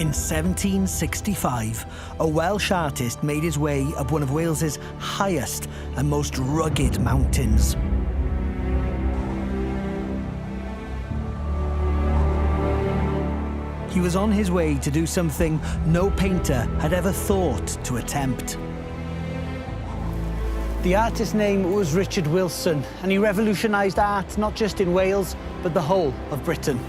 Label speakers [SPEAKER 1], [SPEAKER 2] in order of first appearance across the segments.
[SPEAKER 1] In 1765, a Welsh artist made his way up one of Wales's highest and most rugged mountains. He was on his way to do something no painter had ever thought to attempt. The artist's name was Richard Wilson, and he revolutionised art not just in Wales, but the whole of Britain.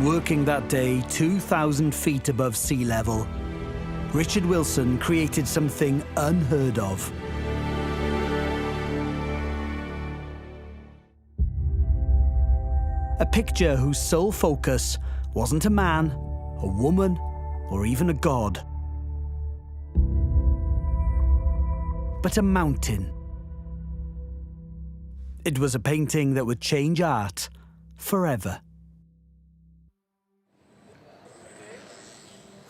[SPEAKER 1] Working that day 2,000 feet above sea level, Richard Wilson created something unheard of. A picture whose sole focus wasn't a man, a woman, or even a god, but a mountain. It was a painting that would change art forever.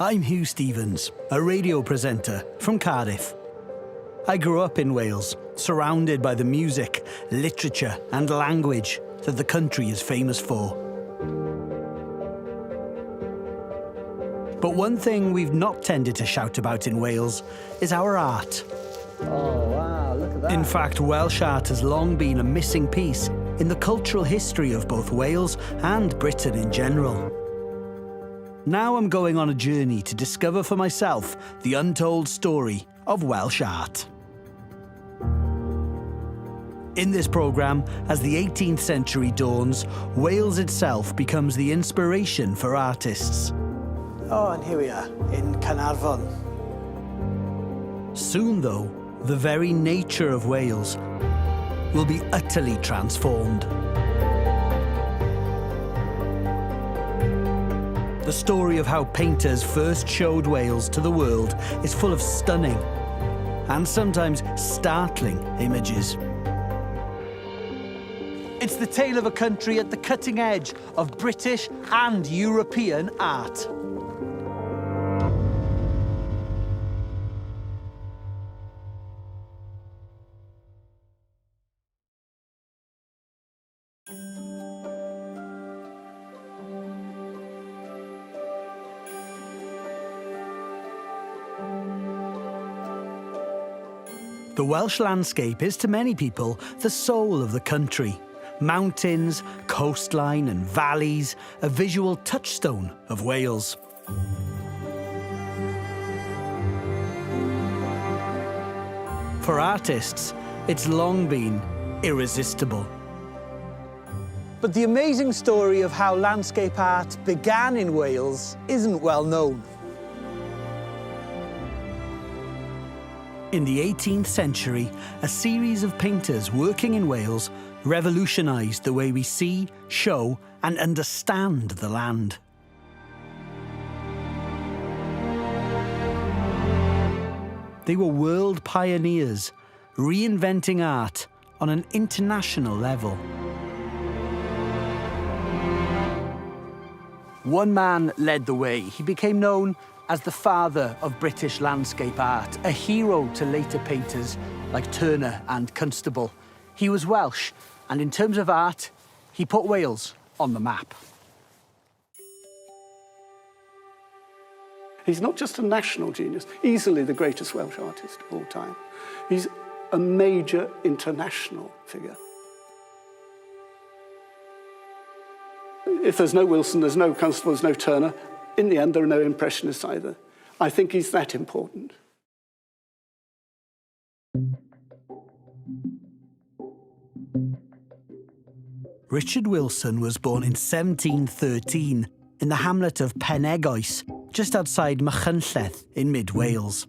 [SPEAKER 1] I'm Huw Stephens, a radio presenter from Cardiff. I grew up in Wales, surrounded by the music, literature, and language that the country is famous for. But one thing we've not tended to shout about in Wales is our art.
[SPEAKER 2] Oh, wow, look at that.
[SPEAKER 1] In fact, Welsh art has long been a missing piece in the cultural history of both Wales and Britain in general. Now I'm going on a journey to discover for myself the untold story of Welsh art. In this programme, as the 18th century dawns, Wales itself becomes the inspiration for artists.
[SPEAKER 2] Oh, and here we are, in Caernarfon.
[SPEAKER 1] Soon, though, the very nature of Wales will be utterly transformed. The story of how painters first showed Wales to the world is full of stunning and sometimes startling images. It's the tale of a country at the cutting edge of British and European art. The Welsh landscape is, to many people, the soul of the country. Mountains, coastline and valleys, a visual touchstone of Wales. For artists, it's long been irresistible. But the amazing story of how landscape art began in Wales isn't well known. In the 18th century, a series of painters working in Wales revolutionised the way we see, show, and understand the land. They were world pioneers, reinventing art on an international level. One man led the way. He became known as the father of British landscape art, a hero to later painters like Turner and Constable. He was Welsh, and in terms of art, he put Wales on the map.
[SPEAKER 3] He's not just a national genius, easily the greatest Welsh artist of all time. He's a major international figure. If there's no Wilson, there's no Constable, there's no Turner, in the end, there are no Impressionists either. I think he's that important.
[SPEAKER 1] Richard Wilson was born in 1713 in the hamlet of Penry, just outside Machynlleth in mid-Wales.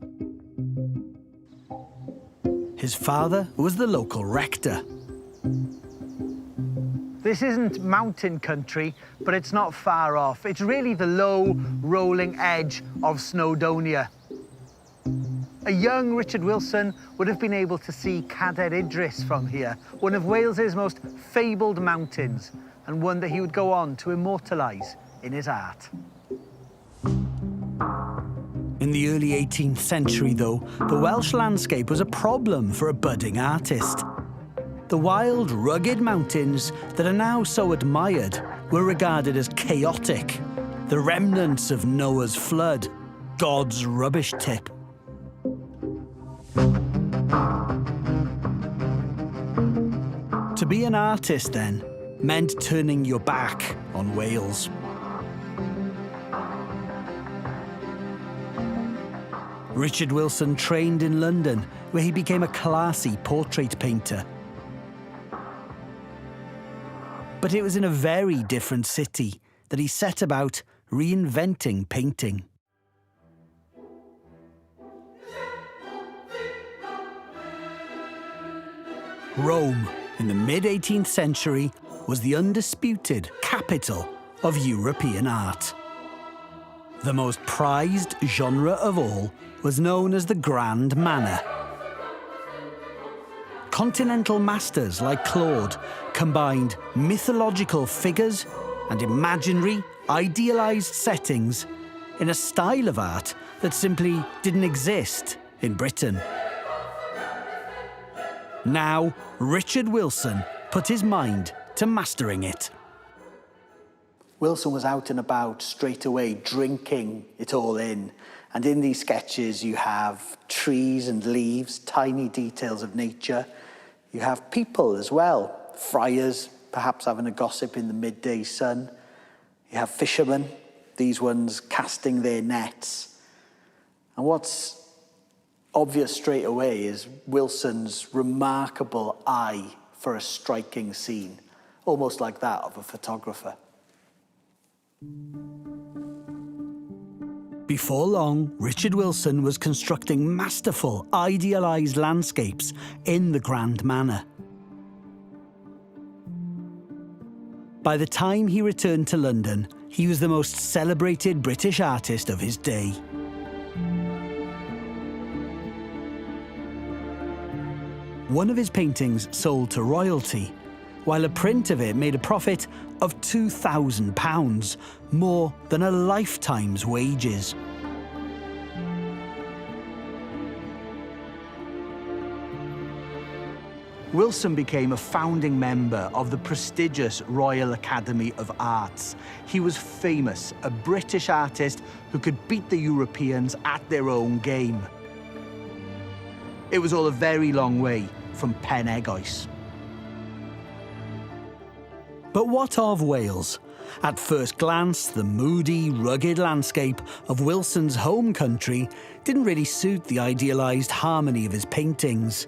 [SPEAKER 1] His father was the local rector. This isn't mountain country, but it's not far off. It's really the low, rolling edge of Snowdonia. A young Richard Wilson would have been able to see Cadair Idris from here, one of Wales's most fabled mountains, and one that he would go on to immortalise in his art. In the early 18th century, though, the Welsh landscape was a problem for a budding artist. The wild, rugged mountains that are now so admired were regarded as chaotic the remnants of Noah's flood, God's rubbish tip. To be an artist, then, meant turning your back on Wales. Richard Wilson trained in London, where he became a classy portrait painter. But it was in a very different city that he set about reinventing painting. Rome, in the mid-18th century, was the undisputed capital of European art. The most prized genre of all was known as the grand manner. Continental masters like Claude combined mythological figures and imaginary, idealized settings in a style of art that simply didn't exist in Britain. Now, Richard Wilson put his mind to mastering it.
[SPEAKER 2] Wilson was out and about straight away, drinking it all in. And in these sketches, you have trees and leaves, tiny details of nature. You have people as well, friars, perhaps having a gossip in the midday sun. You have fishermen, these ones casting their nets. And what's obvious straight away is Wilson's remarkable eye for a striking scene, almost like that of a photographer.
[SPEAKER 1] Before long, Richard Wilson was constructing masterful, idealised landscapes in the grand manner. By the time he returned to London, he was the most celebrated British artist of his day. One of his paintings sold to royalty, while a print of it made a profit of £2,000, more than a lifetime's wages. Wilson became a founding member of the prestigious Royal Academy of Arts. He was famous, a British artist who could beat the Europeans at their own game. It was all a very long way from Pen Egois. But what of Wales? At first glance, the moody, rugged landscape of Wilson's home country didn't really suit the idealised harmony of his paintings.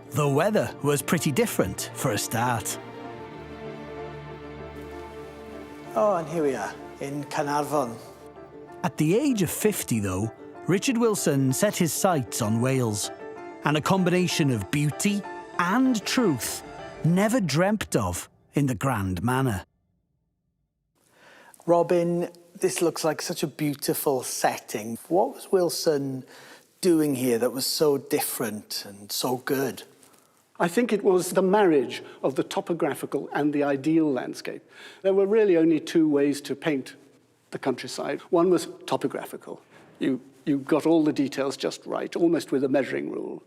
[SPEAKER 1] The weather was pretty different, for a start.
[SPEAKER 2] Oh, and here we are, in Caernarfon.
[SPEAKER 1] At the age of 50, though, Richard Wilson set his sights on Wales, and a combination of beauty and truth never dreamt of in the grand manner.
[SPEAKER 2] Robin, this looks like such a beautiful setting. What was Wilson doing here that was so different and so good?
[SPEAKER 3] I think it was the marriage of the topographical and the ideal landscape. There were really only two ways to paint the countryside. One was topographical. You got all the details just right, almost with a measuring rule.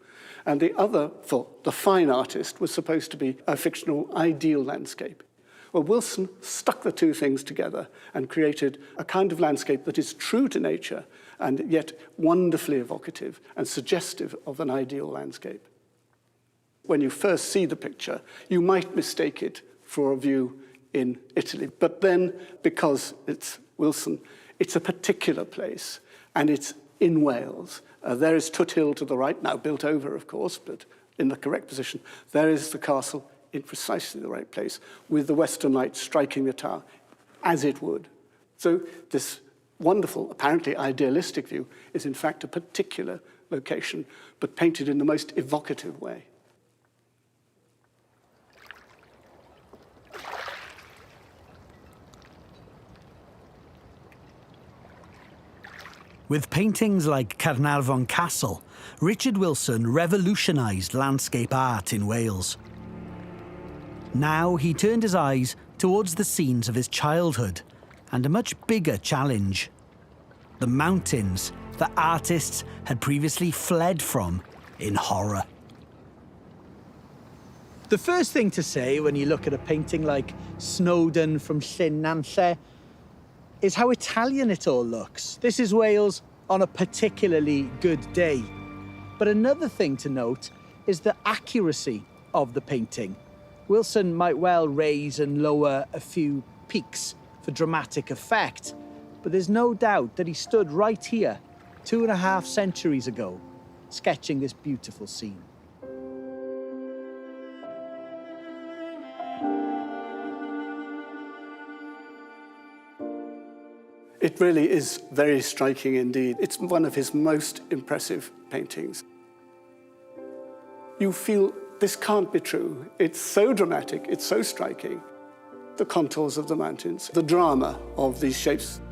[SPEAKER 3] And the other, for the fine artist, was supposed to be a fictional ideal landscape. Well, Wilson stuck the two things together and created a kind of landscape that is true to nature and yet wonderfully evocative and suggestive of an ideal landscape. When you first see the picture, you might mistake it for a view in Italy. But then, because it's Wilson, it's a particular place, and it's in Wales. There is Tydfil to the right, now built over, of course, but in the correct position. There is the castle in precisely the right place, with the western light striking the tower, as it would. So this wonderful, apparently idealistic view is in fact a particular location, but painted in the most evocative way.
[SPEAKER 1] With paintings like Caernarfon Castle, Richard Wilson revolutionised landscape art in Wales. Now he turned his eyes towards the scenes of his childhood and a much bigger challenge: the mountains that artists had previously fled from in horror. The first thing to say when you look at a painting like Snowdon from Llyn Nantlle is how Italian it all looks. This is Wales on a particularly good day. But another thing to note is the accuracy of the painting. Wilson might well raise and lower a few peaks for dramatic effect, but there's no doubt that he stood right here 2.5 centuries ago, sketching this beautiful scene.
[SPEAKER 3] It really is very striking indeed. It's one of his most impressive paintings. You feel this can't be true. It's so dramatic, it's so striking. The contours of the mountains, the drama of these shapes.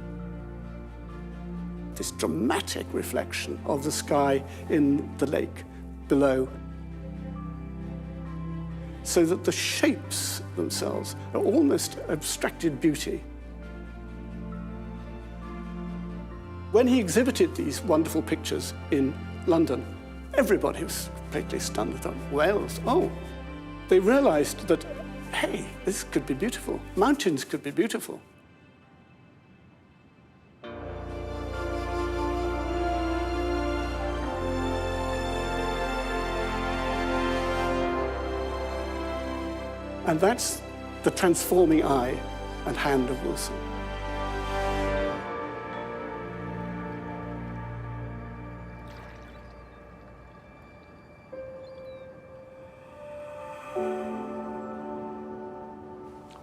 [SPEAKER 3] This dramatic reflection of the sky in the lake below. So that the shapes themselves are almost abstracted beauty. When he exhibited these wonderful pictures in London, everybody was completely stunned. They thought, Wales, oh. They realized that, hey, this could be beautiful. Mountains could be beautiful. And that's the transforming eye and hand of Wilson.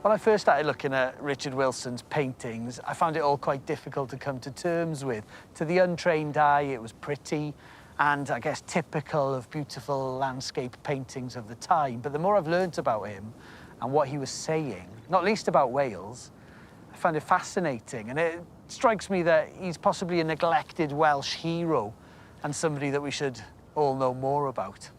[SPEAKER 1] When I first started looking at Richard Wilson's paintings, I found it all quite difficult to come to terms with. To the untrained eye, it was pretty and, I guess, typical of beautiful landscape paintings of the time. But the more I've learnt about him and what he was saying, not least about Wales, I found it fascinating. And it strikes me that he's possibly a neglected Welsh hero and somebody that we should all know more about.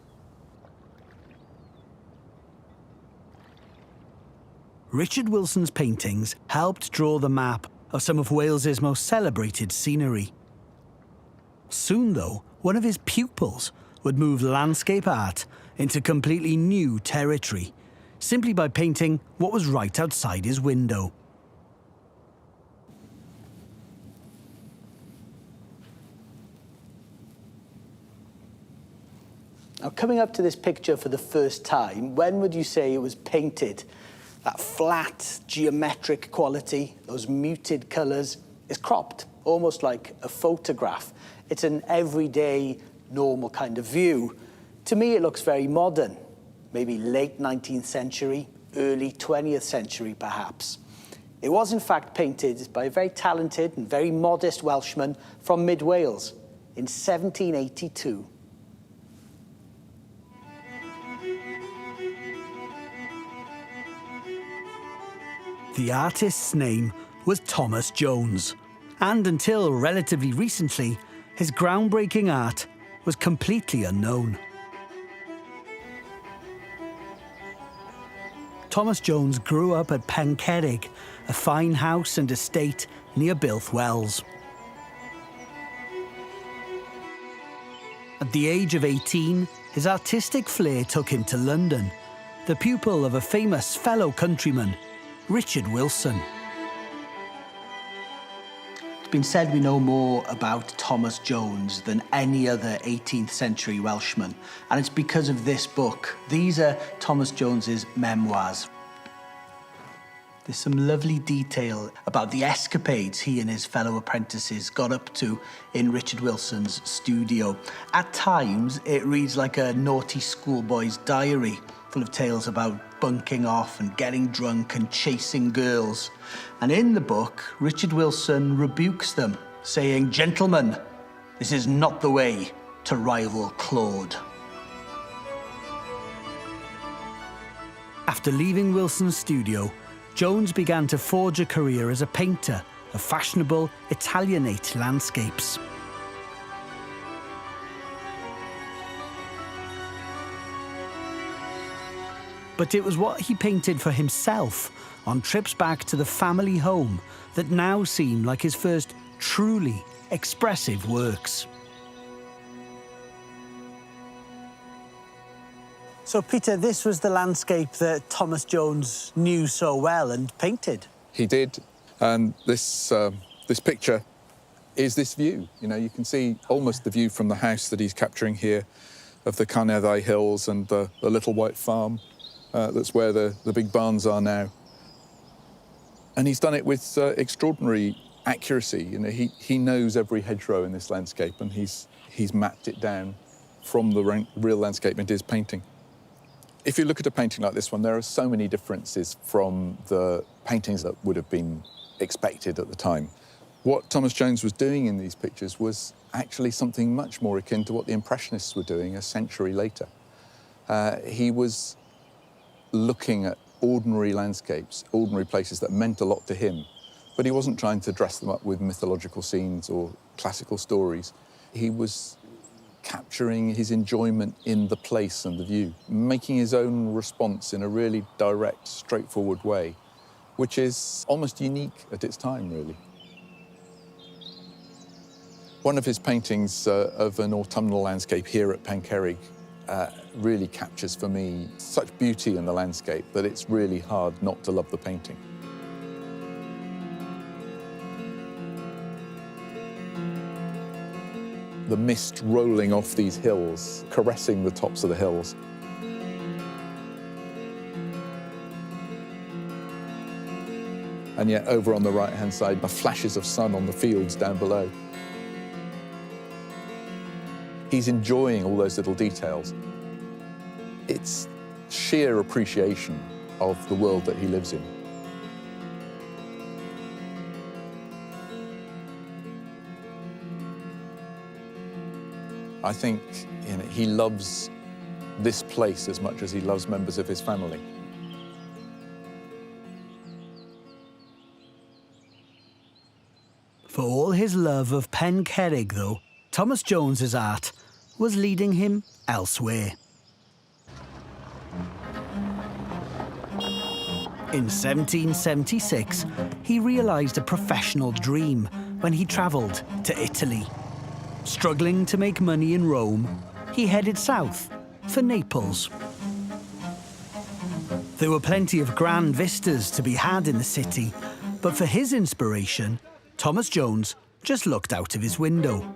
[SPEAKER 4] Richard Wilson's paintings helped draw the map of some of Wales's most celebrated scenery. Soon, though, one of his pupils would move landscape art into completely new territory, simply by painting what was right outside his window.
[SPEAKER 2] Now, coming up to this picture for the first time, when would you say it was painted? That flat, geometric quality, those muted colours, is cropped, almost like a photograph. It's an everyday, normal kind of view. To me, it looks very modern, maybe late 19th century, early 20th century, perhaps. It was, in fact, painted by a very talented and very modest Welshman from mid-Wales in 1782.
[SPEAKER 4] The artist's name was Thomas Jones, and until relatively recently, his groundbreaking art was completely unknown. Thomas Jones grew up at Pencerrig, a fine house and estate near Builth Wells. At the age of 18, his artistic flair took him to London, the pupil of a famous fellow countryman, Richard Wilson.
[SPEAKER 2] It's been said we know more about Thomas Jones than any other 18th century Welshman, and it's because of this book. These are Thomas Jones's memoirs. There's some lovely detail about the escapades he and his fellow apprentices got up to in Richard Wilson's studio. At times, it reads like a naughty schoolboy's diary, full of tales about bunking off and getting drunk and chasing girls. And in the book, Richard Wilson rebukes them, saying, "Gentlemen, this is not the way to rival Claude."
[SPEAKER 4] After leaving Wilson's studio, Jones began to forge a career as a painter of fashionable Italianate landscapes. But it was what he painted for himself on trips back to the family home that now seem like his first truly expressive works.
[SPEAKER 1] So, Peter, this was the landscape that Thomas Jones knew so well and painted.
[SPEAKER 5] He did. And this picture is this view. You know, you can see almost the view from the house that he's capturing here of the Cathedral-like hills and the little white farm. That's where the big barns are now. And he's done it with extraordinary accuracy. You know, he knows every hedgerow in this landscape, and he's mapped it down from the real landscape into his painting. If you look at a painting like this one, there are so many differences from the paintings that would have been expected at the time. What Thomas Jones was doing in these pictures was actually something much more akin to what the Impressionists were doing a century later. He was looking at ordinary landscapes, ordinary places that meant a lot to him, but he wasn't trying to dress them up with mythological scenes or classical stories. He was capturing his enjoyment in the place and the view, making his own response in a really direct, straightforward way, which is almost unique at its time, really. One of his paintings of an autumnal landscape here at Penry really captures for me such beauty in the landscape that it's really hard not to love the painting. The mist rolling off these hills, caressing the tops of the hills. And yet over on the right-hand side, the flashes of sun on the fields down below. He's enjoying all those little details. It's sheer appreciation of the world that he lives in. I think, you know, he loves this place as much as he loves members of his family.
[SPEAKER 4] For all his love of Penry, though, Thomas Jones's art was leading him elsewhere. In 1776, he realised a professional dream when he travelled to Italy. Struggling to make money in Rome, he headed south for Naples. There were plenty of grand vistas to be had in the city, but for his inspiration, Thomas Jones just looked out of his window.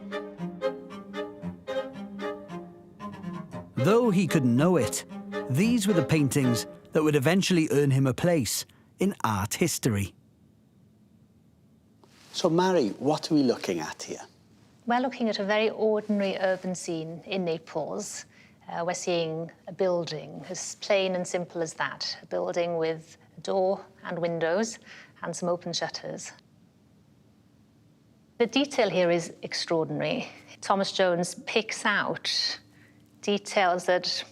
[SPEAKER 4] Though he couldn't know it, these were the paintings that would eventually earn him a place in art history.
[SPEAKER 2] So, Mary, what are we looking at here?
[SPEAKER 6] We're looking at a very ordinary urban scene in Naples. We're seeing a building as plain and simple as that, a building with a door and windows and some open shutters. The detail here is extraordinary. Thomas Jones picks out details that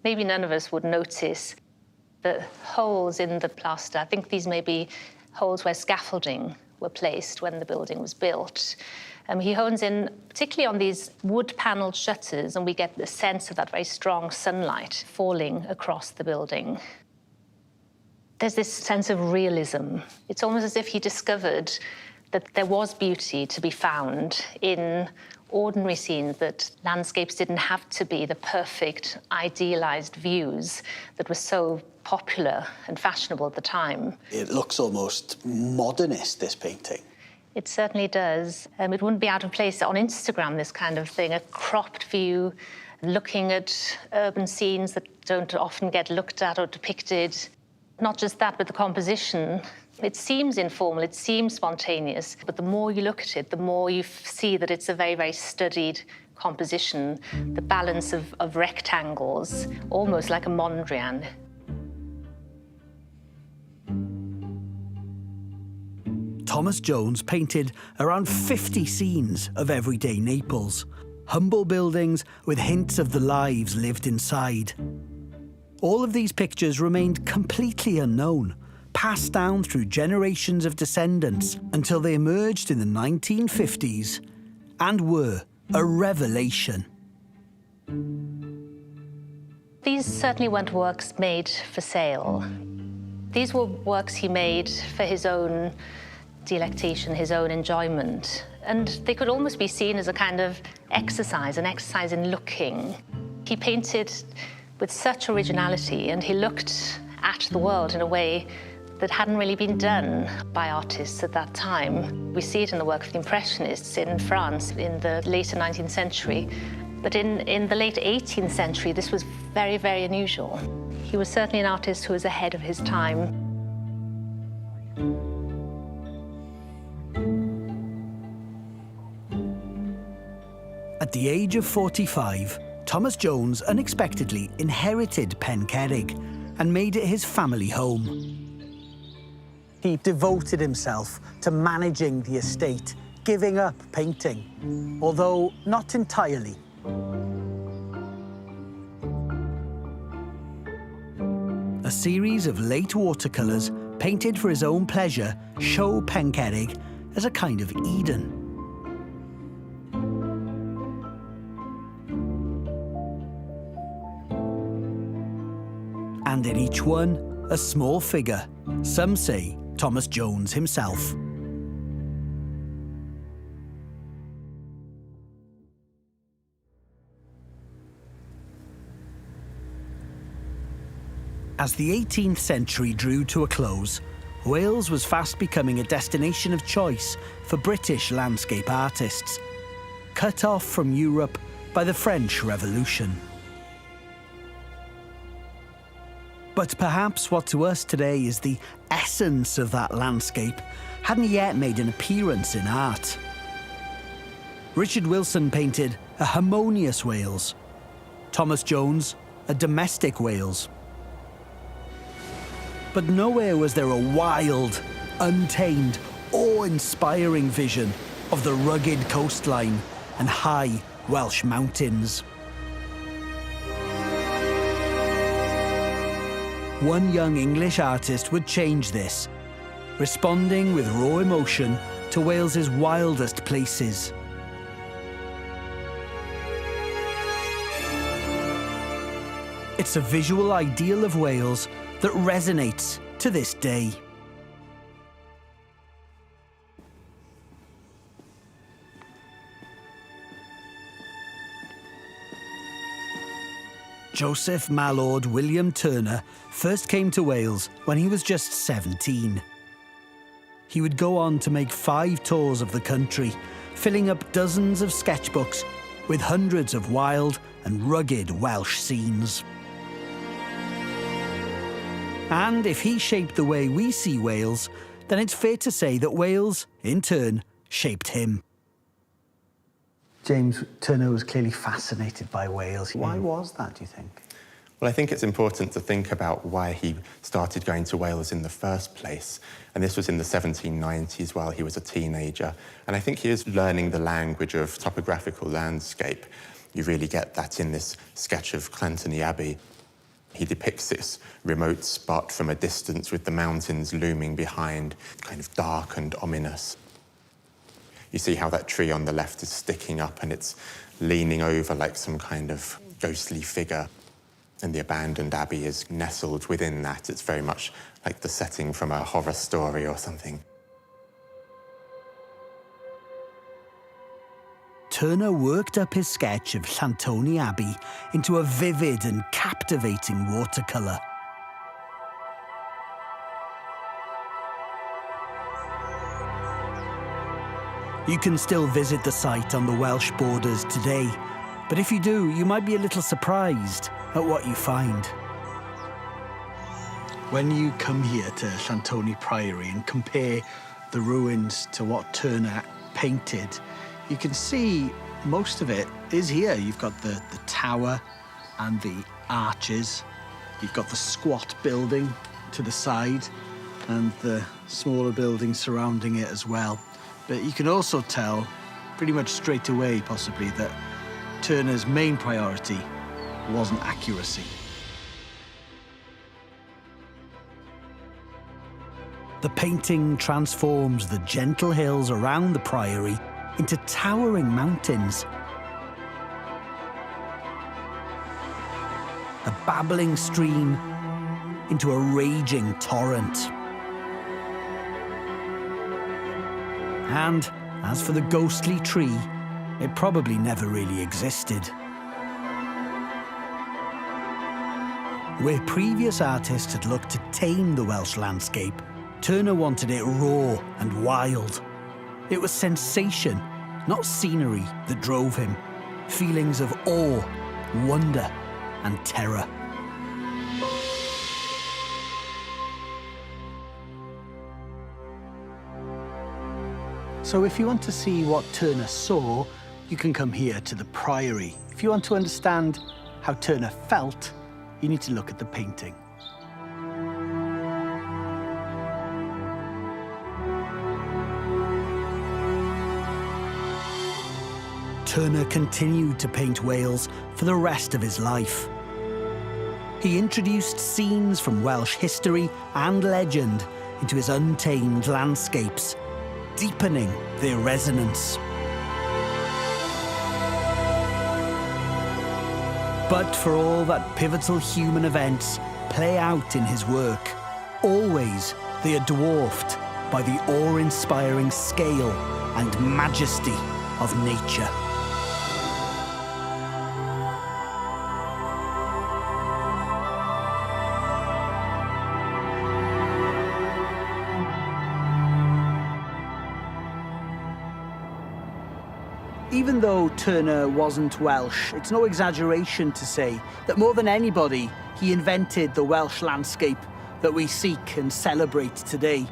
[SPEAKER 6] maybe none of us would notice. The holes in the plaster, I think these may be holes where scaffolding were placed when the building was built. He hones in particularly on these wood-panelled shutters, and we get the sense of that very strong sunlight falling across the building. There's this sense of realism. It's almost as if he discovered that there was beauty to be found in ordinary scenes, that landscapes didn't have to be the perfect, idealised views that were so popular and fashionable at the time.
[SPEAKER 2] It looks almost modernist, this painting.
[SPEAKER 6] It certainly does. It wouldn't be out of place on Instagram, this kind of thing, a cropped view, looking at urban scenes that don't often get looked at or depicted. Not just that, but the composition. It seems informal, it seems spontaneous, but the more you look at it, the more you see that it's a very, very studied composition, the balance of rectangles, almost like a Mondrian.
[SPEAKER 4] Thomas Jones painted around 50 scenes of everyday Naples, humble buildings with hints of the lives lived inside. All of these pictures remained completely unknown, passed down through generations of descendants until they emerged in the 1950s and were a revelation.
[SPEAKER 6] These certainly weren't works made for sale. These were works he made for his own delectation, his own enjoyment. And they could almost be seen as a kind of exercise, an exercise in looking. He painted with such originality, and he looked at the world in a way that hadn't really been done by artists at that time. We see it in the work of the Impressionists in France in the later 19th century. But in the late 18th century, this was very, very unusual. He was certainly an artist who was ahead of his time.
[SPEAKER 4] At the age of 45, Thomas Jones unexpectedly inherited Pencerrig and made it his family home. He devoted himself to managing the estate, giving up painting, although not entirely. A series of late watercolours painted for his own pleasure show Pencerrig as a kind of Eden. And in each one, a small figure, some say Thomas Jones himself. As the 18th century drew to a close, Wales was fast becoming a destination of choice for British landscape artists, cut off from Europe by the French Revolution. But perhaps what to us today is the essence of that landscape hadn't yet made an appearance in art. Richard Wilson painted a harmonious Wales, Thomas Jones a domestic Wales. But nowhere was there a wild, untamed, awe-inspiring vision of the rugged coastline and high Welsh mountains. One young English artist would change this, responding with raw emotion to Wales's wildest places. It's a visual ideal of Wales that resonates to this day. Joseph Mallord William Turner first came to Wales when he was just 17. He would go on to make 5 tours of the country, filling up dozens of sketchbooks with hundreds of wild and rugged Welsh scenes. And if he shaped the way we see Wales, then it's fair to say that Wales, in turn, shaped him.
[SPEAKER 2] James Turner was clearly fascinated by Wales. Why was that, do you think?
[SPEAKER 7] Well, I think it's important to think about why he started going to Wales in the first place. And this was in the 1790s while he was a teenager. And I think he is learning the language of topographical landscape. You really get that in this sketch of Llantony Abbey. He depicts this remote spot from a distance with the mountains looming behind, kind of dark and ominous. You see how that tree on the left is sticking up and it's leaning over like some kind of ghostly figure. And the abandoned abbey is nestled within that. It's very much like the setting from a horror story or something.
[SPEAKER 4] Turner worked up his sketch of Llantony Abbey into a vivid and captivating watercolour. You can still visit the site on the Welsh borders today, but if you do, you might be a little surprised at what you find.
[SPEAKER 1] When you come here to Llantony Priory and compare the ruins to what Turner painted, you can see most of it is here. You've got the tower and the arches. You've got the squat building to the side and the smaller buildings surrounding it as well. But you can also tell pretty much straight away, possibly, that Turner's main priority wasn't accuracy.
[SPEAKER 4] The painting transforms the gentle hills around the priory into towering mountains. A babbling stream into a raging torrent. And as for the ghostly tree, it probably never really existed. Where previous artists had looked to tame the Welsh landscape, Turner wanted it raw and wild. It was sensation, not scenery, that drove him. Feelings of awe, wonder, and terror.
[SPEAKER 1] So if you want to see what Turner saw, you can come here to the Priory. If you want to understand how Turner felt, you need to look at the painting.
[SPEAKER 4] Turner continued to paint Wales for the rest of his life. He introduced scenes from Welsh history and legend into his untamed landscapes, deepening their resonance. But for all that pivotal human events play out in his work, always they are dwarfed by the awe-inspiring scale and majesty of nature.
[SPEAKER 1] Even though Turner wasn't Welsh, it's no exaggeration to say that more than anybody, he invented the Welsh landscape that we seek and celebrate today.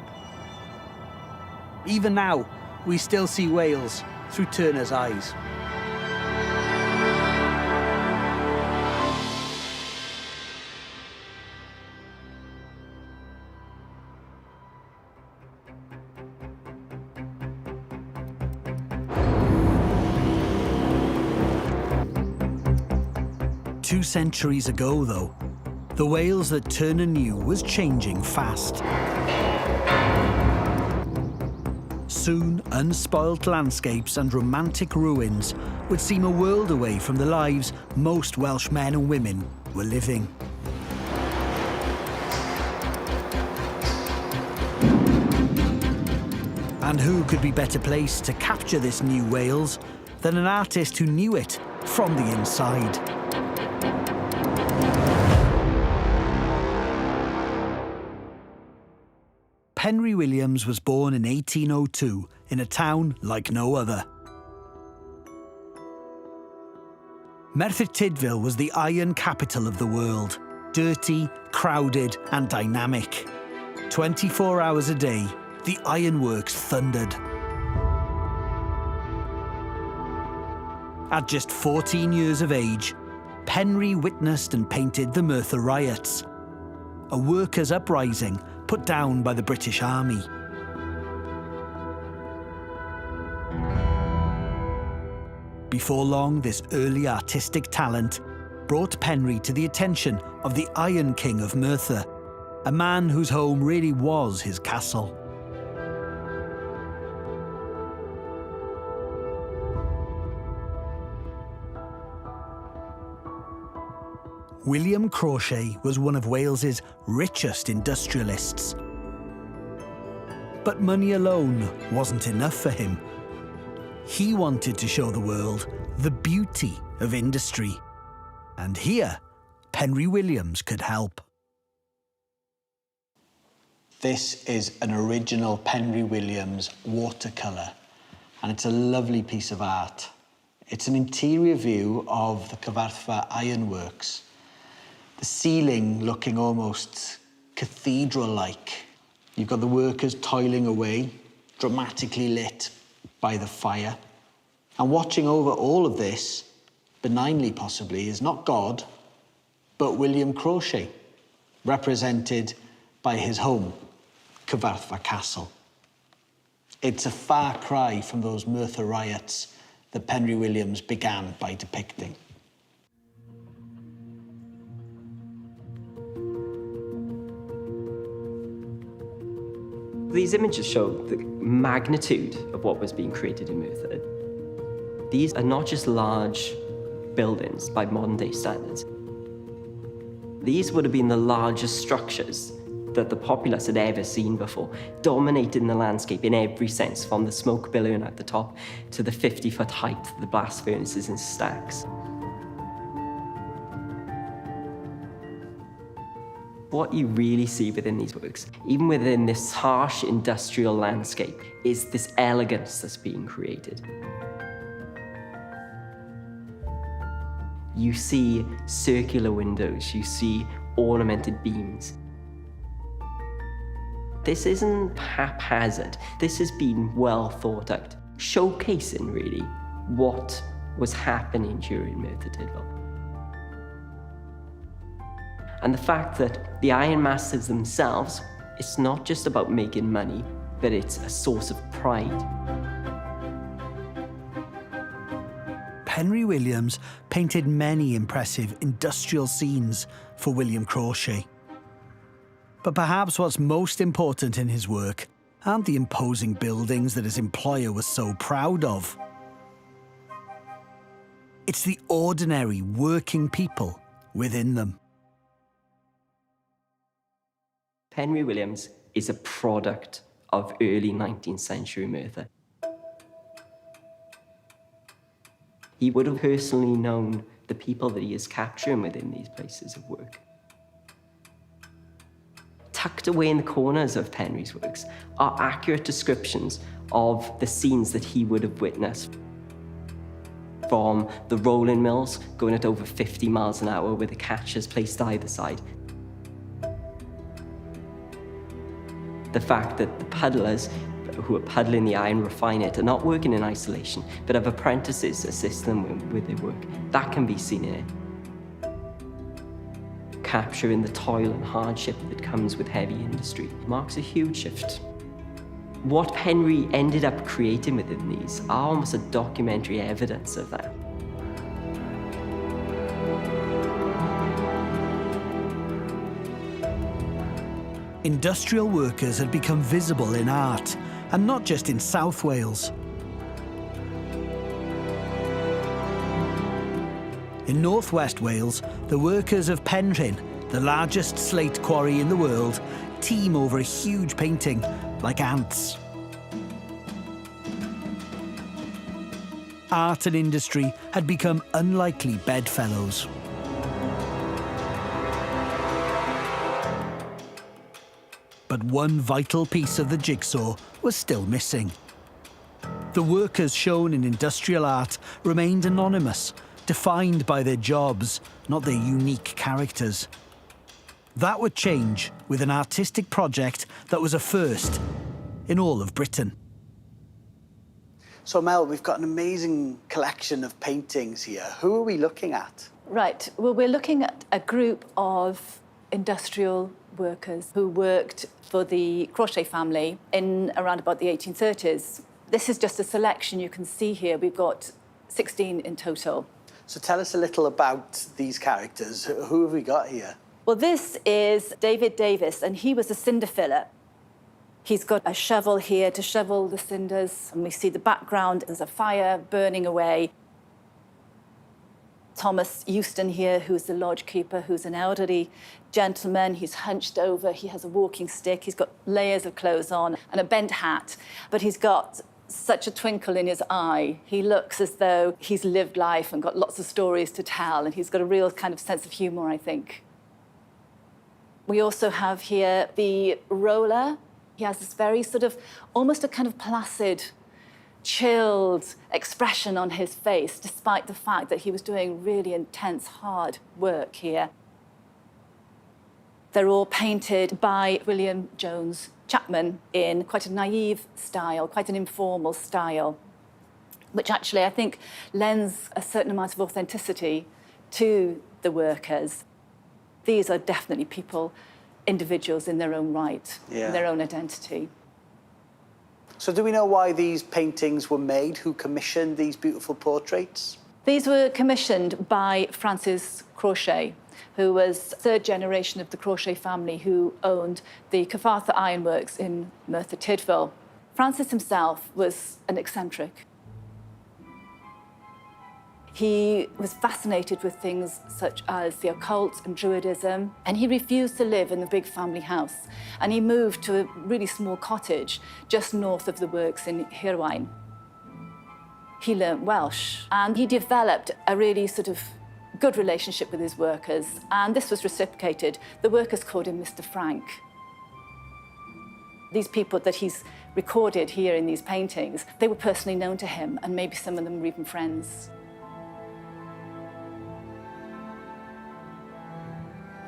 [SPEAKER 1] Even now, we still see Wales through Turner's eyes.
[SPEAKER 4] Two centuries ago, though, the Wales that Turner knew was changing fast. Soon, unspoilt landscapes and romantic ruins would seem a world away from the lives most Welsh men and women were living. And who could be better placed to capture this new Wales than an artist who knew it from the inside? Penry Williams was born in 1802 in a town like no other. Merthyr Tydfil was the iron capital of the world, dirty, crowded and dynamic. 24 hours a day, the ironworks thundered. At just 14 years of age, Penry witnessed and painted the Merthyr riots, a workers' uprising put down by the British Army. Before long, this early artistic talent brought Penry to the attention of the Iron King of Merthyr, a man whose home really was his castle. William Crauchete was one of Wales's richest industrialists. But money alone wasn't enough for him. He wanted to show the world the beauty of industry. And here, Penry Williams could help.
[SPEAKER 2] This is an original Penry Williams watercolour, and it's a lovely piece of art. It's an interior view of the Cyfarthfa Ironworks. The ceiling looking almost cathedral-like. You've got the workers toiling away, dramatically lit by the fire. And watching over all of this, benignly possibly, is not God, but William Crauchete, represented by his home, Cyfarthfa Castle. It's a far cry from those Merthyr riots that Penry Williams began by depicting.
[SPEAKER 8] These images show the magnitude of what was being created in Merthyr. These are not just large buildings by modern-day standards. These would have been the largest structures that the populace had ever seen before, dominating the landscape in every sense, from the smoke billowing out the top to the 50-foot height of the blast furnaces and stacks. 」 . 」 . 」 . 」 . 」 . 」 . 」 . 」 . 」 . 」 . 」 . 」 . 」 . 」 . 」 . 」 . 」 . 」 . 」 . 」 . 」 . 」 . 」 . 」 . 」 . 」 . 」 . 」 . 」What you really see within these works, even within this harsh industrial landscape, is this elegance that's being created. You see circular windows, you see ornamented beams. This isn't haphazard. This has been well thought out, showcasing really what was happening during Merthyr Tydfil. And the fact that the ironmasters themselves, it's not just about making money, but it's a source of pride.
[SPEAKER 4] Penry Williams painted many impressive industrial scenes for William Crawshay. But perhaps what's most important in his work aren't the imposing buildings that his employer was so proud of. It's the ordinary working people within them.
[SPEAKER 8] Penry Williams is a product of early 19th century Merthyr. He would have personally known the people that he is capturing within these places of work. Tucked away in the corners of Penry's works are accurate descriptions of the scenes that he would have witnessed. From the rolling mills going at over 50 miles an hour with the catchers placed either side. The fact that the puddlers who are puddling the iron, refine it, are not working in isolation, but have apprentices assist them with their work. That can be seen in it. Capturing the toil and hardship that comes with heavy industry marks a huge shift. What Penry ended up creating within these are almost a documentary evidence of that.
[SPEAKER 4] Industrial workers had become visible in art, and not just in South Wales. In northwest Wales, the workers of Penryn, the largest slate quarry in the world, teem over a huge painting like ants. Art and industry had become unlikely bedfellows. But one vital piece of the jigsaw was still missing. The workers shown in industrial art remained anonymous, defined by their jobs, not their unique characters. That would change with an artistic project that was a first in all of Britain.
[SPEAKER 2] So Mel, we've got an amazing collection of paintings here. Who are we looking at?
[SPEAKER 9] Right, well, we're looking at a group of industrial workers who worked for the Crawshay family in around about the 1830s. This is just a selection you can see here. We've got 16 in total.
[SPEAKER 2] So tell us a little about these characters. Who have we got here?
[SPEAKER 9] Well, this is David Davis, and he was a cinder filler. He's got a shovel here to shovel the cinders, and we see the background. There's a fire burning away. Thomas Euston here, who's the lodge keeper, who's an elderly gentleman. He's hunched over, he has a walking stick, he's got layers of clothes on and a bent hat, but he's got such a twinkle in his eye. He looks as though he's lived life and got lots of stories to tell, and he's got a real kind of sense of humour, I think. We also have here the roller. He has this very sort of, almost a kind of placid, chilled expression on his face, despite the fact that he was doing really intense, hard work here. They're all painted by William Jones Chapman in quite a naive style, quite an informal style, which actually I think lends a certain amount of authenticity to the workers. These are definitely people, individuals in their own right, in their own identity.
[SPEAKER 2] So do we know why these paintings were made? Who commissioned these beautiful portraits?
[SPEAKER 9] These were commissioned by Francis Crawshay, who was third generation of the Crawshay family who owned the Cyfarthfa Ironworks in Merthyr Tydfil. Francis himself was an eccentric. He was fascinated with things such as the occult and Druidism, and he refused to live in the big family house. And he moved to a really small cottage just north of the works in Hirwaun. He learnt Welsh, and he developed a really sort of good relationship with his workers, and this was reciprocated. The workers called him Mr. Frank. These people that he's recorded here in these paintings, they were personally known to him, and maybe some of them were even friends.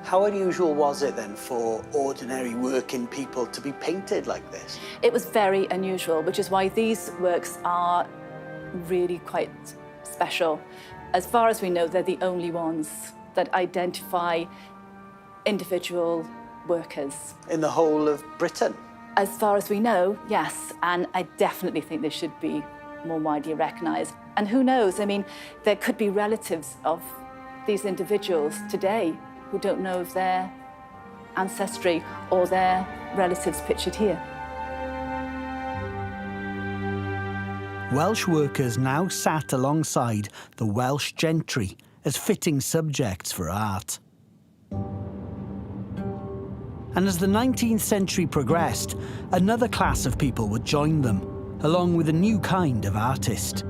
[SPEAKER 2] How unusual was it then for ordinary working people to be painted like this?
[SPEAKER 9] It was very unusual, which is why these works are really quite special. As far as we know, they're the only ones that identify individual workers.
[SPEAKER 2] In the whole of Britain?
[SPEAKER 9] As far as we know, yes, and I definitely think they should be more widely recognised. And who knows, I mean, there could be relatives of these individuals today who don't know of their ancestry or their relatives pictured here.
[SPEAKER 4] Welsh workers now sat alongside the Welsh gentry as fitting subjects for art. And as the 19th century progressed, another class of people would join them, along with a new kind of artist.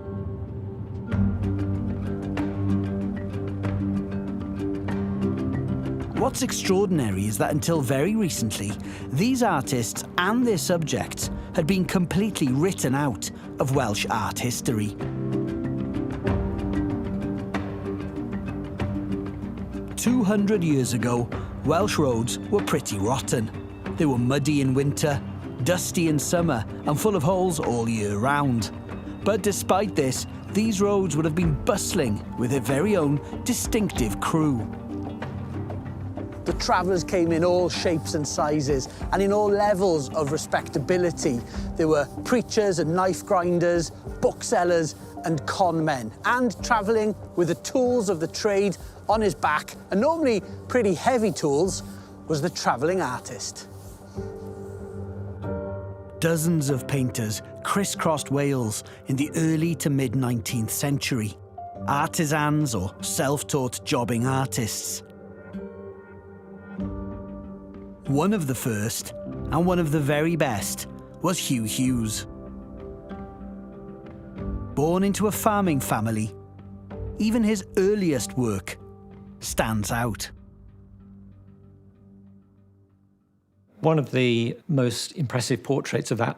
[SPEAKER 4] What's extraordinary is that until very recently, these artists and their subjects had been completely written out of Welsh art history. 200 years ago, Welsh roads were pretty rotten. They were muddy in winter, dusty in summer, and full of holes all year round. But despite this, these roads would have been bustling with their very own distinctive crew.
[SPEAKER 1] The travellers came in all shapes and sizes and in all levels of respectability. There were preachers and knife grinders, booksellers and con men, and travelling with the tools of the trade on his back, and normally pretty heavy tools, was the travelling artist.
[SPEAKER 4] Dozens of painters crisscrossed Wales in the early to mid-19th century. Artisans or self-taught jobbing artists. One of the first, and one of the very best, was Huw Hughes. Born into a farming family, even his earliest work stands out.
[SPEAKER 10] One of the most impressive portraits of that,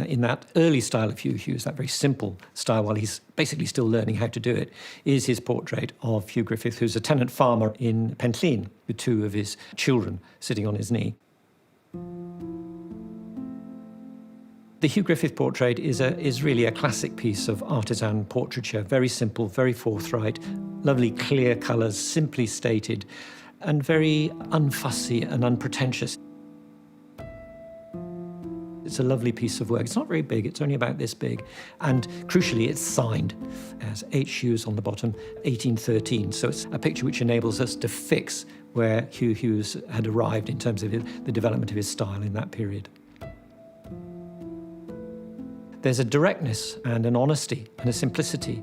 [SPEAKER 10] in that early style of Huw Hughes, that very simple style, while he's basically still learning how to do it, is his portrait of Hugh Griffith, who's a tenant farmer in Penllyn, with two of his children sitting on his knee. The Hugh Griffith portrait is really a classic piece of artisan portraiture, very simple, very forthright, lovely clear colours, simply stated, and very unfussy and unpretentious. It's a lovely piece of work. It's not very big, it's only about this big. And crucially, it's signed. It has H. Hughes on the bottom, 1813. So it's a picture which enables us to fix where Huw Hughes had arrived in terms of the development of his style in that period. There's a directness and an honesty and a simplicity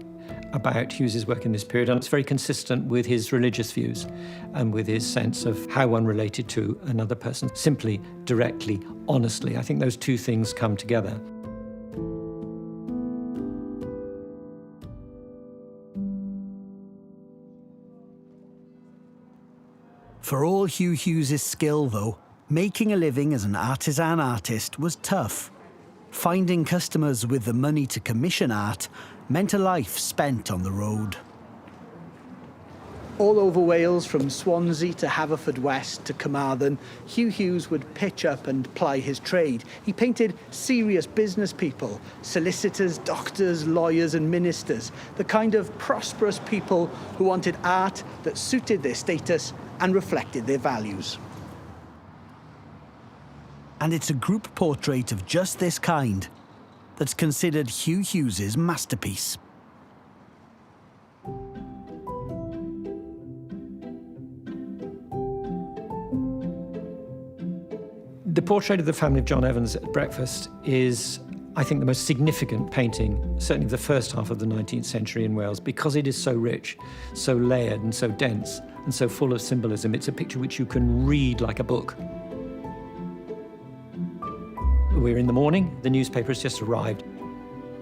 [SPEAKER 10] about Hughes's work in this period, and it's very consistent with his religious views and with his sense of how one related to another person, simply, directly, honestly. I think those two things come together.
[SPEAKER 4] For all Huw Hughes' skill, though, making a living as an artisan artist was tough. Finding customers with the money to commission art meant a life spent on the road.
[SPEAKER 1] All over Wales, from Swansea to Haverfordwest to Carmarthen, Huw Hughes would pitch up and ply his trade. He painted serious business people, solicitors, doctors, lawyers and ministers, the kind of prosperous people who wanted art that suited their status and reflected their values.
[SPEAKER 4] And it's a group portrait of just this kind that's considered Huw Hughes' masterpiece.
[SPEAKER 10] The portrait of the family of John Evans at breakfast is, I think, the most significant painting, certainly of the first half of the 19th century in Wales, because it is so rich, so layered and so dense and so full of symbolism. It's a picture which you can read like a book. We're in the morning, the newspaper has just arrived.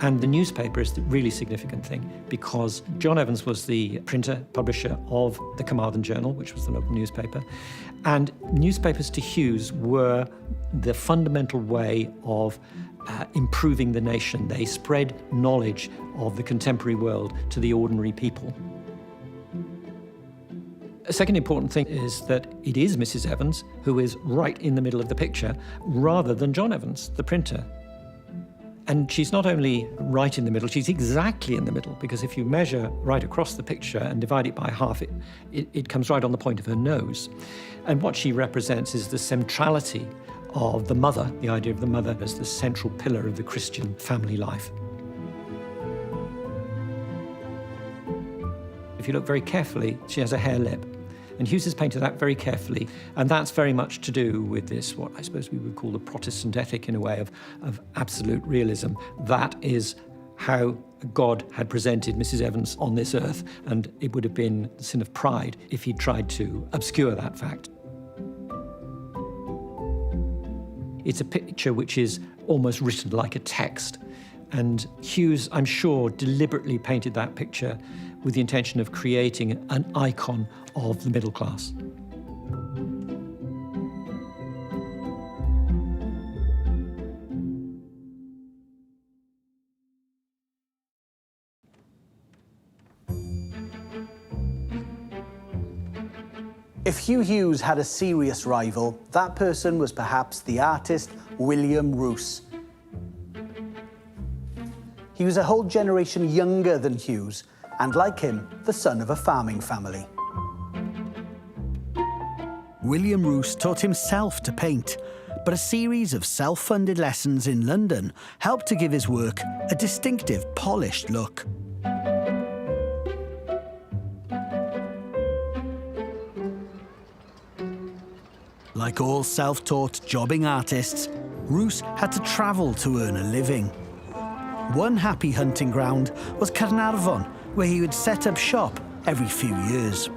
[SPEAKER 10] And the newspaper is the really significant thing, because John Evans was the printer, publisher of the Carmarthen Journal, which was the local newspaper. And newspapers to Hughes were the fundamental way of improving the nation. They spread knowledge of the contemporary world to the ordinary people. A second important thing is that it is Mrs. Evans who is right in the middle of the picture, rather than John Evans, the printer. And she's not only right in the middle, she's exactly in the middle, because if you measure right across the picture and divide it by half, it comes right on the point of her nose. And what she represents is the centrality of the mother, the idea of the mother as the central pillar of the Christian family life. If you look very carefully, she has a hair lip. And Hughes has painted that very carefully, and that's very much to do with this, what I suppose we would call the Protestant ethic in a way of absolute realism. That is how God had presented Mrs. Evans on this earth, and it would have been the sin of pride if he tried to obscure that fact. It's a picture which is almost written like a text, and Hughes, I'm sure, deliberately painted that picture with the intention of creating an icon of the middle class.
[SPEAKER 2] If Huw Hughes had a serious rival, that person was perhaps the artist William Roos. He was a whole generation younger than Hughes, and like him, the son of a farming family.
[SPEAKER 4] William Roos taught himself to paint, but a series of self-funded lessons in London helped to give his work a distinctive, polished look. Like all self-taught jobbing artists, Roos had to travel to earn a living. One happy hunting ground was Carnarvon, where he would set up shop every few years.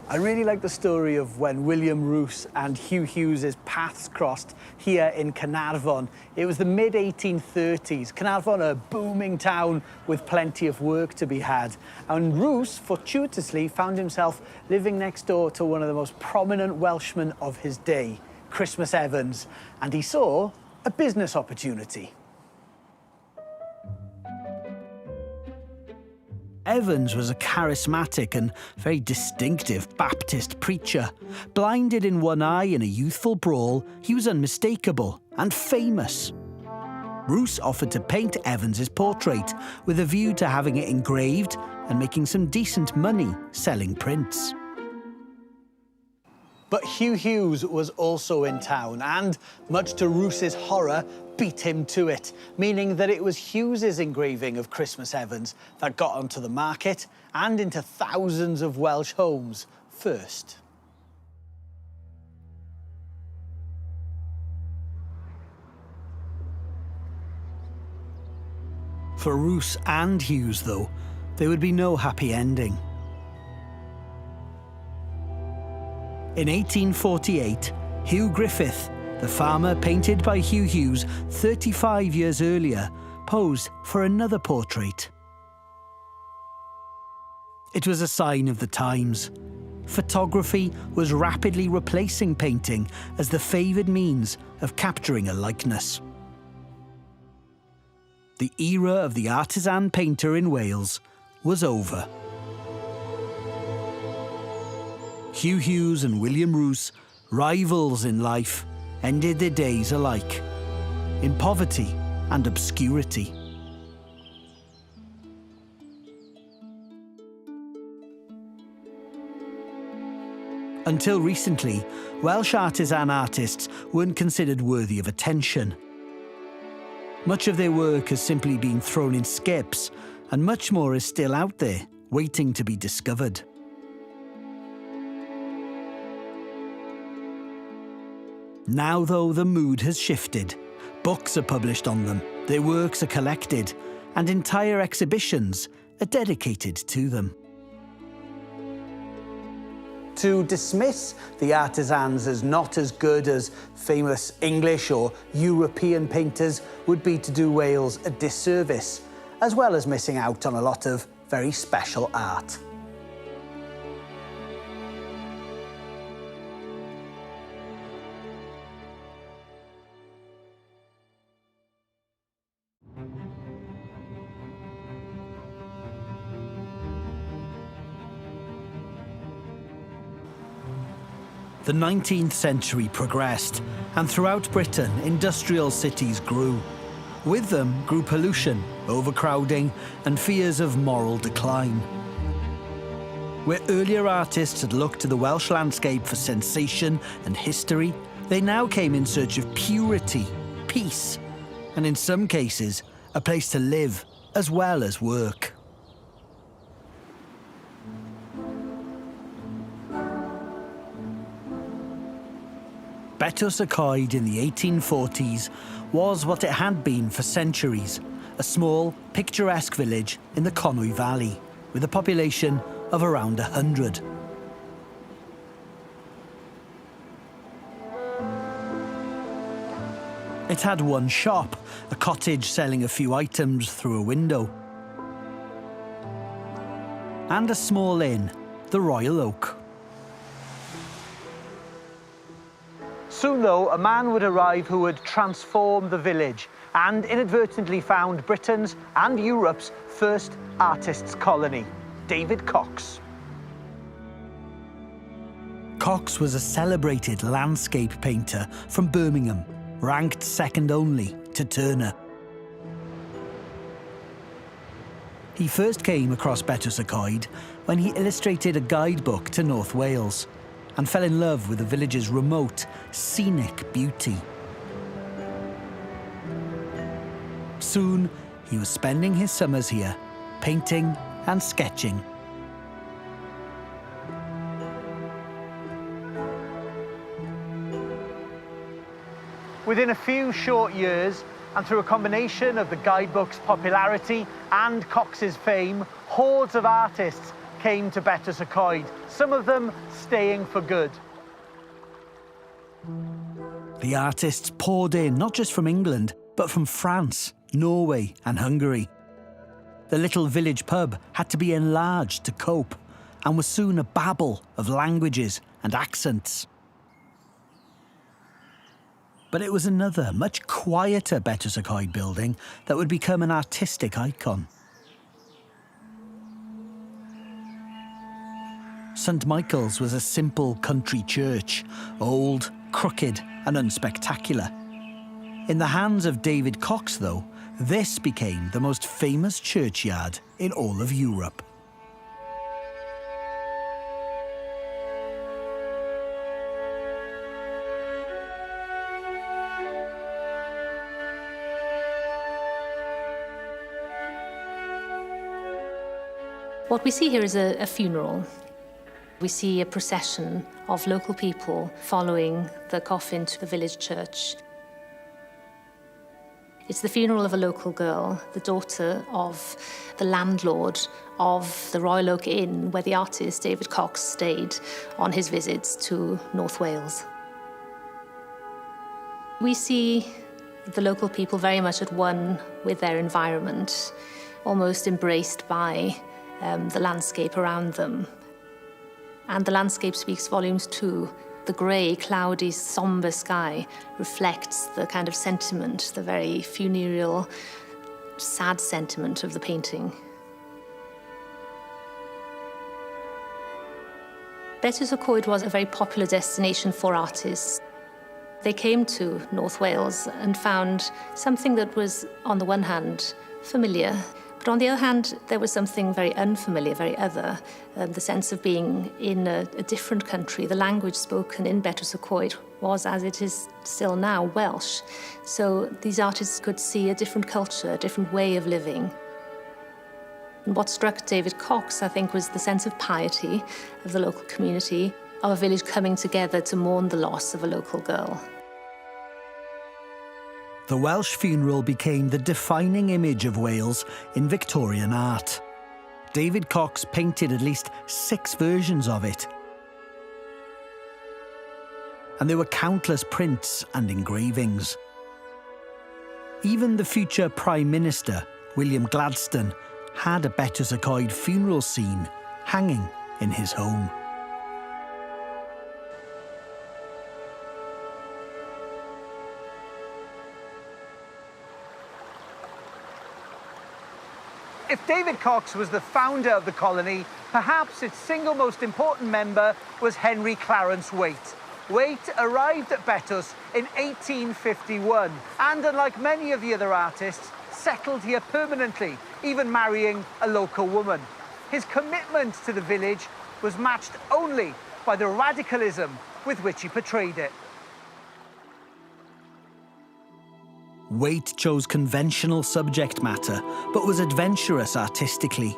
[SPEAKER 1] I really like the story of when William Roos and Huw Hughes' paths crossed here in Carnarvon. It was the mid-1830s. Carnarvon, a booming town with plenty of work to be had. And Roos, fortuitously, found himself living next door to one of the most prominent Welshmen of his day, Christmas Evans, and he saw a business opportunity.
[SPEAKER 4] Evans was a charismatic and very distinctive Baptist preacher. Blinded in one eye in a youthful brawl, he was unmistakable and famous. Roos offered to paint Evans's portrait with a view to having it engraved and making some decent money selling prints.
[SPEAKER 1] But Huw Hughes was also in town and, much to Roos's horror, beat him to it, meaning that it was Hughes's engraving of Christmas Evans that got onto the market and into thousands of Welsh homes first.
[SPEAKER 4] For Roos and Hughes, though, there would be no happy ending. In 1848, Hugh Griffith, the farmer painted by Huw Hughes 35 years earlier, posed for another portrait. It was a sign of the times. Photography was rapidly replacing painting as the favoured means of capturing a likeness. The era of the artisan painter in Wales was over. Huw Hughes and William Roos, rivals in life, ended their days alike, in poverty and obscurity. Until recently, Welsh artisan artists weren't considered worthy of attention. Much of their work has simply been thrown in skips, and much more is still out there, waiting to be discovered. Now, though, the mood has shifted. Books are published on them, their works are collected, and entire exhibitions are dedicated to them.
[SPEAKER 2] to dismiss the artisans as not as good as famous English or European painters would be to do Wales a disservice, as well as missing out on a lot of very special art.
[SPEAKER 4] The 19th century progressed, and throughout Britain, industrial cities grew. With them grew pollution, overcrowding, and fears of moral decline. Where earlier artists had looked to the Welsh landscape for sensation and history, they now came in search of purity, peace, and in some cases, a place to live as well as work. Betws y Coed in the 1840s was what it had been for centuries, a small, picturesque village in the Conwy Valley, with a population of around 100. It had one shop, a cottage selling a few items through a window, and a small inn, the Royal Oak.
[SPEAKER 1] Soon, though, a man would arrive who would transform the village and inadvertently found Britain's and Europe's first artists' colony, David Cox.
[SPEAKER 4] Cox was a celebrated landscape painter from Birmingham, ranked second only to Turner. He first came across Betws y Coed when he illustrated a guidebook to North Wales and fell in love with the village's remote, scenic beauty. Soon, he was spending his summers here, painting and sketching.
[SPEAKER 1] Within a few short years, and through a combination of the guidebook's popularity and Cox's fame, hordes of artists came to Betws y Coed, some of them staying for good.
[SPEAKER 4] The artists poured in not just from England, but from France, Norway and Hungary. The little village pub had to be enlarged to cope, and was soon a babel of languages and accents. But it was another, much quieter Betws y Coed building that would become an artistic icon. St Michael's was a simple country church, old, crooked and unspectacular. In the hands of David Cox, though, this became the most famous churchyard in all of Europe.
[SPEAKER 6] What we see here is a funeral. We see a procession of local people following the coffin to the village church. It's the funeral of a local girl, the daughter of the landlord of the Royal Oak Inn, where the artist David Cox stayed on his visits to North Wales. We see the local people very much at one with their environment, almost embraced by the landscape around them. And the landscape speaks volumes too. The grey, cloudy, sombre sky reflects the kind of sentiment, the very funereal, sad sentiment of the painting. Betws y Coed was a very popular destination for artists. They came to North Wales and found something that was, on the one hand, familiar, but on the other hand, there was something very unfamiliar, very other, the sense of being in a different country. The language spoken in Betws y Coed was, as it is still now, Welsh. So these artists could see a different culture, a different way of living. And what struck David Cox, I think, was the sense of piety of the local community, of a village coming together to mourn the loss of a local girl.
[SPEAKER 4] The Welsh funeral became the defining image of Wales in Victorian art. David Cox painted at least 6 versions of it. and there were countless prints and engravings. Even the future Prime Minister, William Gladstone, had a Bettws-y-Coed funeral scene hanging in his home.
[SPEAKER 1] If David Cox was the founder of the colony, perhaps its single most important member was Henry Clarence Waite. Waite arrived at Bettws in 1851 and, unlike many of the other artists, settled here permanently, even marrying a local woman. His commitment to the village was matched only by the radicalism with which he portrayed it.
[SPEAKER 4] Waite chose conventional subject matter, but was adventurous artistically.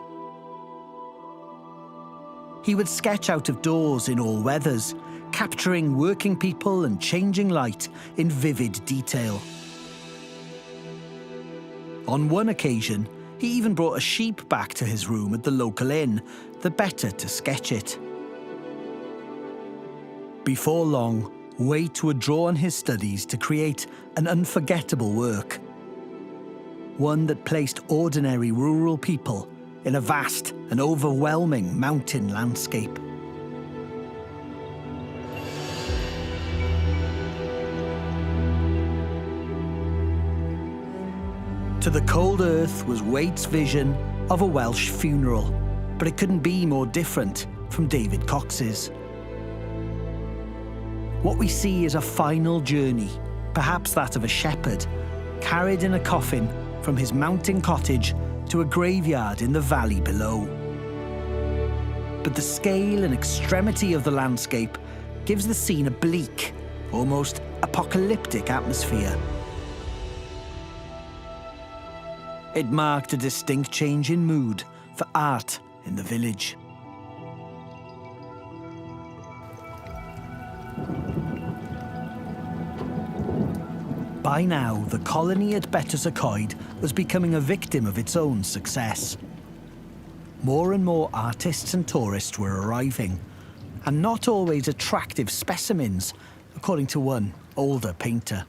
[SPEAKER 4] He would sketch out of doors in all weathers, capturing working people and changing light in vivid detail. On one occasion, he even brought a sheep back to his room at the local inn, the better to sketch it. Before long, Waite would draw on his studies to create an unforgettable work. One that placed ordinary rural people in a vast and overwhelming mountain landscape. To the cold earth was Waite's vision of a Welsh funeral, but it couldn't be more different from David Cox's. What we see is a final journey, perhaps that of a shepherd, carried in a coffin from his mountain cottage to a graveyard in the valley below. But the scale and extremity of the landscape gives the scene a bleak, almost apocalyptic atmosphere. It marked a distinct change in mood for art in the village. By now, the colony at Bettws-y-Coed was becoming a victim of its own success. More and more artists and tourists were arriving, and not always attractive specimens, according to one older painter.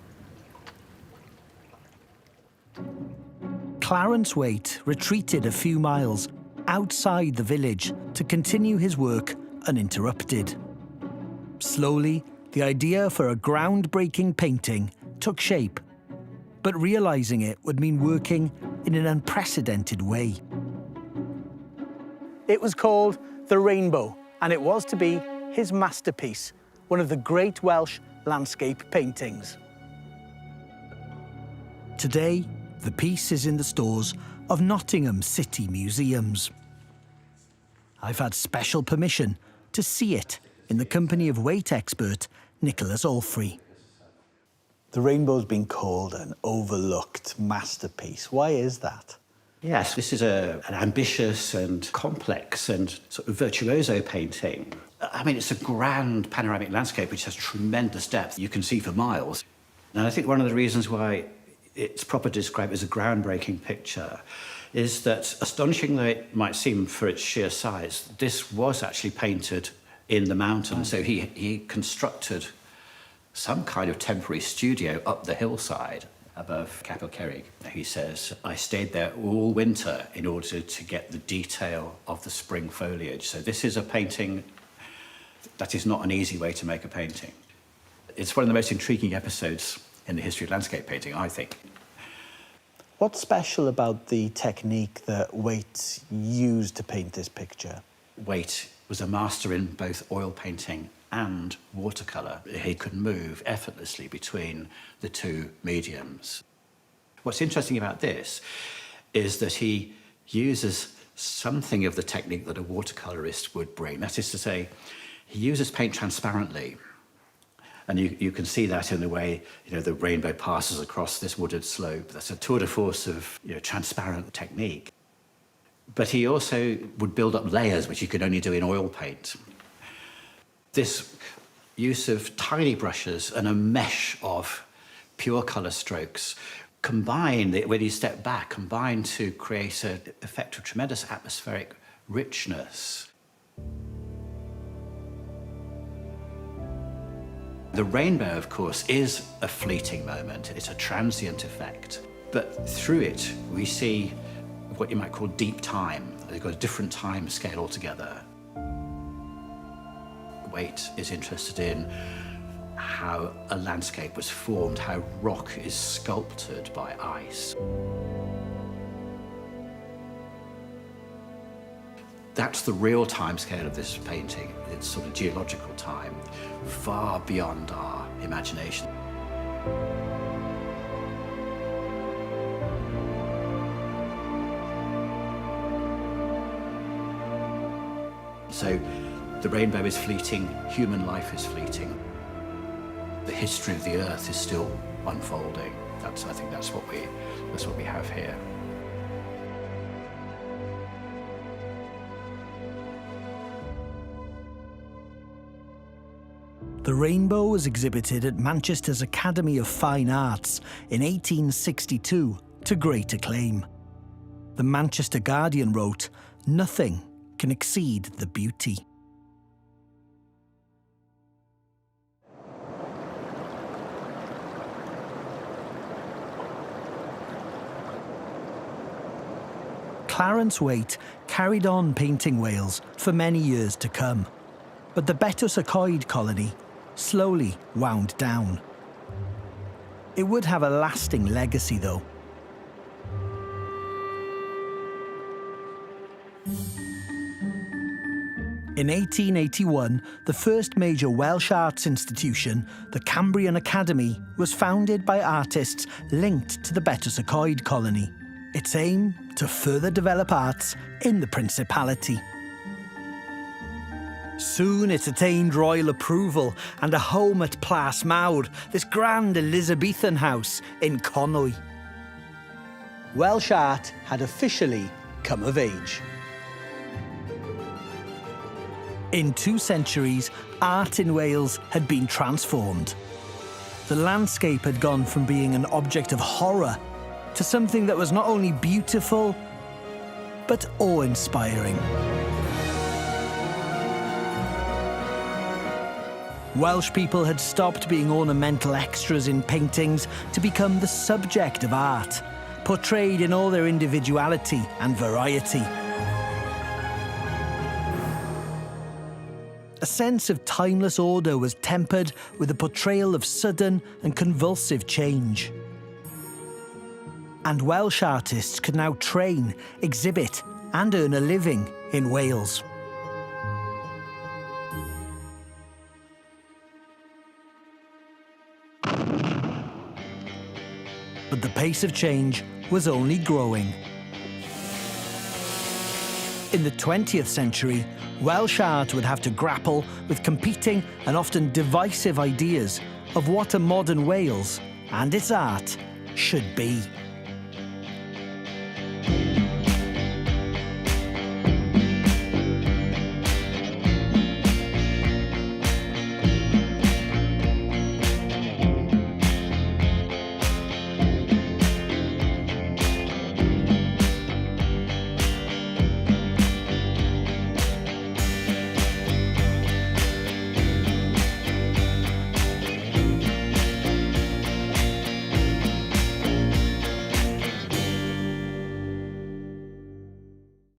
[SPEAKER 4] Clarence Waite retreated a few miles outside the village to continue his work uninterrupted. Slowly, the idea for a groundbreaking painting took shape, but realizing it would mean working in an unprecedented way.
[SPEAKER 1] It was called The Rainbow, and it was to be his masterpiece, one of the great Welsh landscape paintings.
[SPEAKER 4] Today, the piece is in the stores of Nottingham City Museums. I've had special permission to see it in the company of Waite expert Nicholas Alfrey.
[SPEAKER 2] The rainbow's been called an overlooked masterpiece. Why is that?
[SPEAKER 11] Yes, this is an ambitious and complex and sort of virtuoso painting. I mean, it's a grand panoramic landscape which has tremendous depth. You can see for miles. And I think one of the reasons why it's proper to describe as a groundbreaking picture is that, astonishing though it might seem for its sheer size, this was actually painted in the mountains. So he constructed some kind of temporary studio up the hillside above Capel Cerrig. He says, I stayed there all winter in order to get the detail of the spring foliage. So this is a painting that is not an easy way to make a painting. It's one of the most intriguing episodes in the history of landscape painting, I think.
[SPEAKER 2] What's special about the technique that Waite used to paint this picture?
[SPEAKER 11] Waite was a master in both oil painting and watercolour. He could move effortlessly between the two mediums. What's interesting about this is that he uses something of the technique that a watercolourist would bring. That is to say, he uses paint transparently. And you can see that in the way, the rainbow passes across this wooded slope. That's a tour de force of, transparent technique. But he also would build up layers, which you could only do in oil paint. This use of tiny brushes and a mesh of pure colour strokes combined, when you step back, combined to create an effect of tremendous atmospheric richness. The rainbow, of course, is a fleeting moment. It's a transient effect. But through it, we see what you might call deep time. They've got a different time scale altogether. Waite is interested in how a landscape was formed, how rock is sculpted by ice. That's the real time scale of this painting. It's sort of geological time, far beyond our imagination. So the rainbow is fleeting, human life is fleeting. The history of the earth is still unfolding. I think that's what we have here.
[SPEAKER 4] The rainbow was exhibited at Manchester's Academy of Fine Arts in 1862 to great acclaim. The Manchester Guardian wrote, "Nothing can exceed the beauty." Clarence Waite carried on painting Wales for many years to come, but the Betws colony slowly wound down. It would have a lasting legacy, though. In 1881, the first major Welsh arts institution, the Cambrian Academy, was founded by artists linked to the Betws colony. Its aim, to further develop arts in the Principality. Soon it attained royal approval and a home at Plas Mawr, this grand Elizabethan house in Conwy. Welsh art had officially come of age. In 2 centuries, art in Wales had been transformed. The landscape had gone from being an object of horror to something that was not only beautiful, but awe-inspiring. Welsh people had stopped being ornamental extras in paintings to become the subject of art, portrayed in all their individuality and variety. A sense of timeless order was tempered with a portrayal of sudden and convulsive change. And Welsh artists could now train, exhibit, and earn a living in Wales. But the pace of change was only growing. In the 20th century, Welsh art would have to grapple with competing and often divisive ideas of what a modern Wales and its art should be.